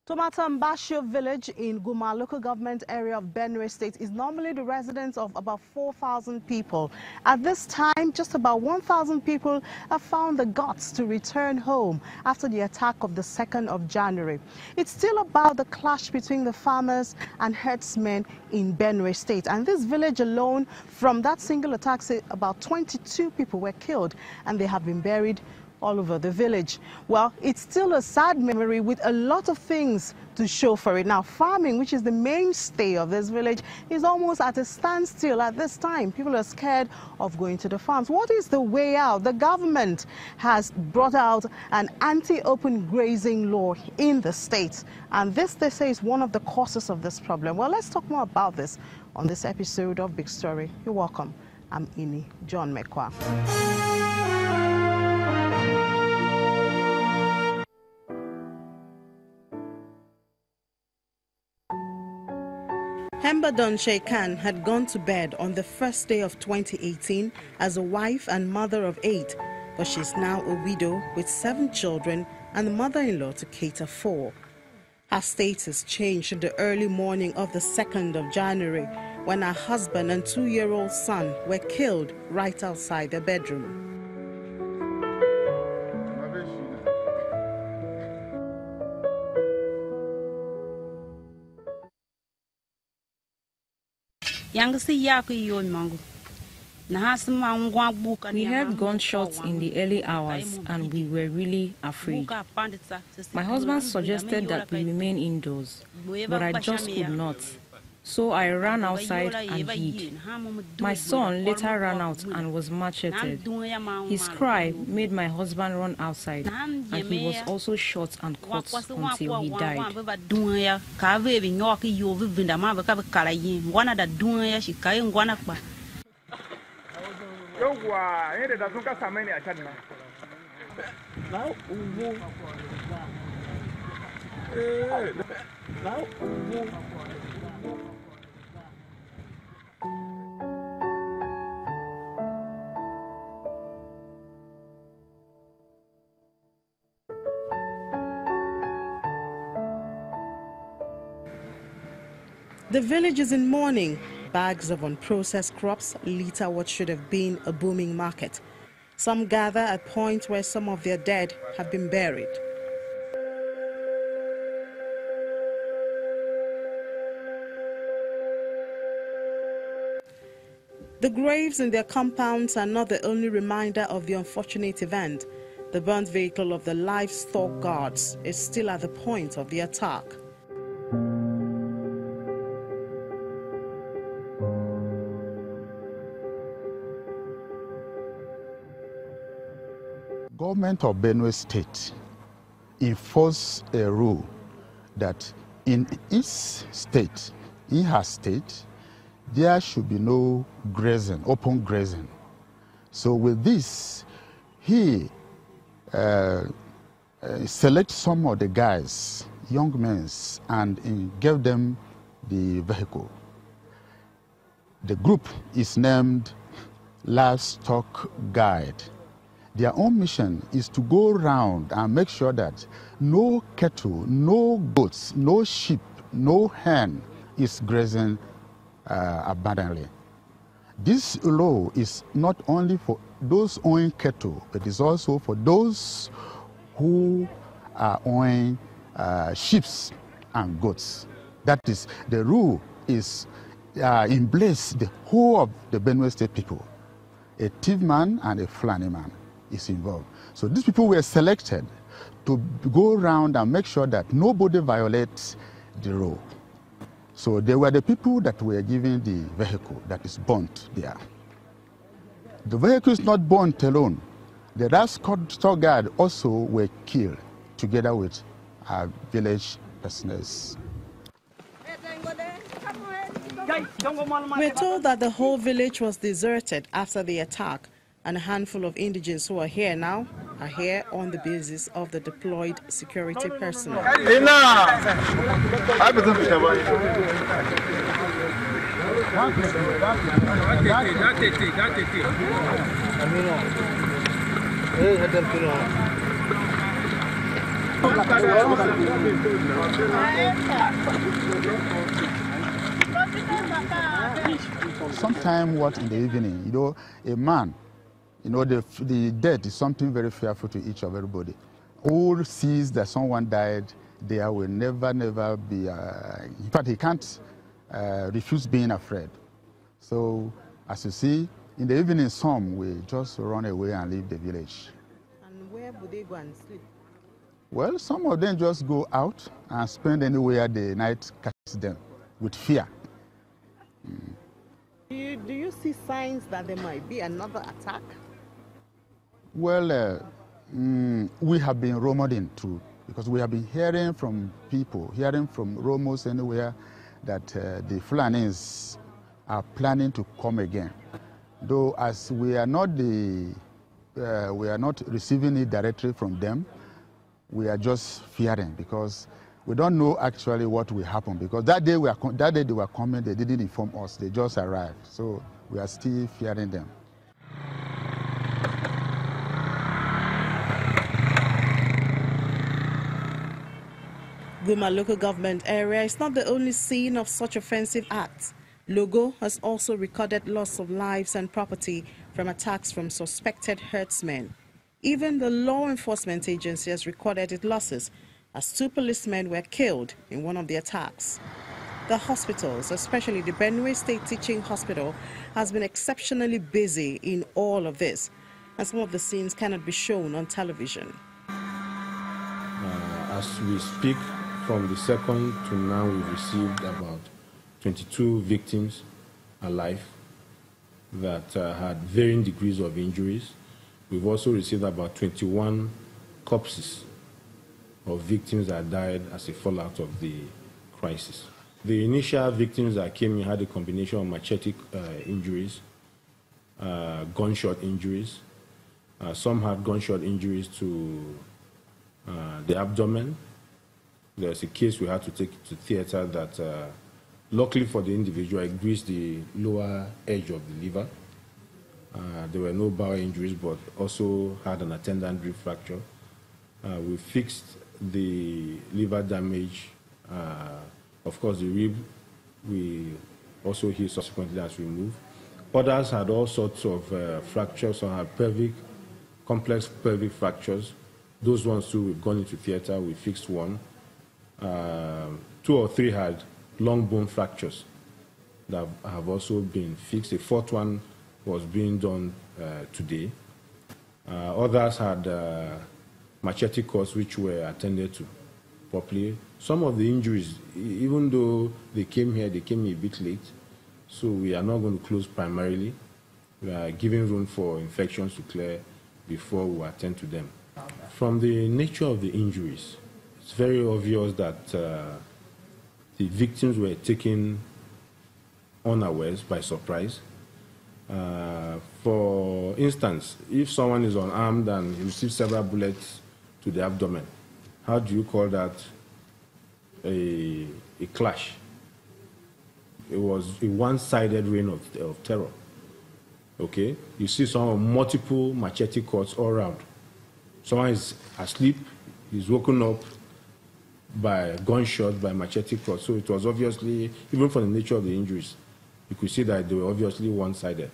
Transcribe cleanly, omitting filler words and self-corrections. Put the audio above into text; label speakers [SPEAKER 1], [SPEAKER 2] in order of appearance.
[SPEAKER 1] Tomatambasho village in Guma local government area of Benue state is normally the residence of about 4,000 people. At this time, just about 1,000 people have found the guts to return home after the attack of the 2nd of January. It's still about the clash between the farmers and herdsmen in Benue state. And this village alone, from that single attack, say about 22 people were killed and they have been buried all over the village. Well, it's still a sad memory with a lot of things to show for it. Now, farming, which is the mainstay of this village, is almost at a standstill at this time. People are scared of going to the farms. What is the way out? The government has brought out an anti-open grazing law in the state. And this, they say, is one of the causes of this problem. Well, let's talk more about this on this episode of Big Story. You're welcome. I'm Ini John Mekwa. Hembadon Sheikhan had gone to bed on the first day of 2018 as a wife and mother of 8, but she's now a widow with 7 children and a mother-in-law to cater for. Her status changed in the early morning of the 2nd of January when her husband and 2-year-old son were killed right outside their bedroom.
[SPEAKER 2] We heard gunshots in the early hours and we were really afraid. My husband suggested that we remain indoors, but I just could not. So I ran outside and hid. My son later ran out and was macheted. His cry made my husband run outside, and he was also shot and cut until he died.
[SPEAKER 1] The village is in mourning. Bags of unprocessed crops litter what should have been a booming market. Some gather at points where some of their dead have been buried. The graves in their compounds are not the only reminder of the unfortunate event. The burnt vehicle of the livestock guards is still at the point of the attack.
[SPEAKER 3] Government of Benue State enforced a rule that in its state, in her state, there should be no grazing, open grazing. So with this, he selected some of the guys, young men, and gave them the vehicle. The group is named Livestock Guide. Their own mission is to go around and make sure that no cattle, no goats, no sheep, no hen is grazing abundantly. This law is not only for those owning cattle, but it's also for those who are owning sheep and goats. That is, the rule is embrace the whole of the Benue State people. A thief man and a Fulani man is involved. So these people were selected to go around and make sure that nobody violates the law. So they were the people that were given the vehicle that is burnt there. The vehicle is not burnt alone. The livestock guard also were killed together with our village personnel.
[SPEAKER 1] We're told that the whole village was deserted after the attack, and a handful of indigents who are here now are here on the basis of the deployed security personnel.
[SPEAKER 3] Sometime what in the evening, you know, a man, you know, the death is something very fearful to each of everybody. Who sees that someone died there will never be, in fact, he can't refuse being afraid. So, as you see, in the evening, some will just run away and leave the village.
[SPEAKER 1] And where would they go and sleep?
[SPEAKER 3] Well, some of them just go out and spend anywhere the night catches them with fear.
[SPEAKER 1] Do you see signs that there might be another attack?
[SPEAKER 3] Well, we have been rumored into, because we have been hearing from people, hearing from rumors anywhere that the Fulanis are planning to come again. Though as we are not receiving it directly from them, we are just fearing because we don't know actually what will happen. Because that day they were coming, they didn't inform us. They just arrived. So we are still fearing them.
[SPEAKER 1] Guma local government area is not the only scene of such offensive acts. Logo has also recorded loss of lives and property from attacks from suspected herdsmen. Even the law enforcement agency has recorded its losses, as 2 policemen were killed in one of the attacks. The hospitals, especially the Benue State Teaching Hospital, has been exceptionally busy in all of this, and some of the scenes cannot be shown on television.
[SPEAKER 4] As we speak, from the 2nd to now, we've received about 22 victims alive that had varying degrees of injuries. We've also received about 21 corpses of victims that died as a fallout of the crisis. The initial victims that came in had a combination of machete injuries, gunshot injuries. Some had gunshot injuries to the abdomen. There's a case we had to take to theater that, luckily for the individual, it grazed the lower edge of the liver. There were no bowel injuries, but also had an attendant rib fracture. We fixed the liver damage. Of course, the rib, we also healed subsequently as we moved. Others had all sorts of fractures. Some had complex pelvic fractures. Those ones too, we've gone into theater, we fixed one. 2 or 3 had long bone fractures that have also been fixed. A 4th one was being done today. Others had machete cuts which were attended to properly. Some of the injuries, even though they came here, they came a bit late, so we are not going to close primarily. We are giving room for infections to clear before we attend to them. From the nature of the injuries, it's very obvious that the victims were taken unawares, by surprise. For instance, if someone is unarmed and receives several bullets to the abdomen, how do you call that a clash? It was a one-sided reign of terror. Okay? You see someone multiple machete cuts all around. Someone is asleep, he's woken up by a gunshot, by machete cuts. So it was obviously, even from the nature of the injuries, you could see that they were obviously one-sided.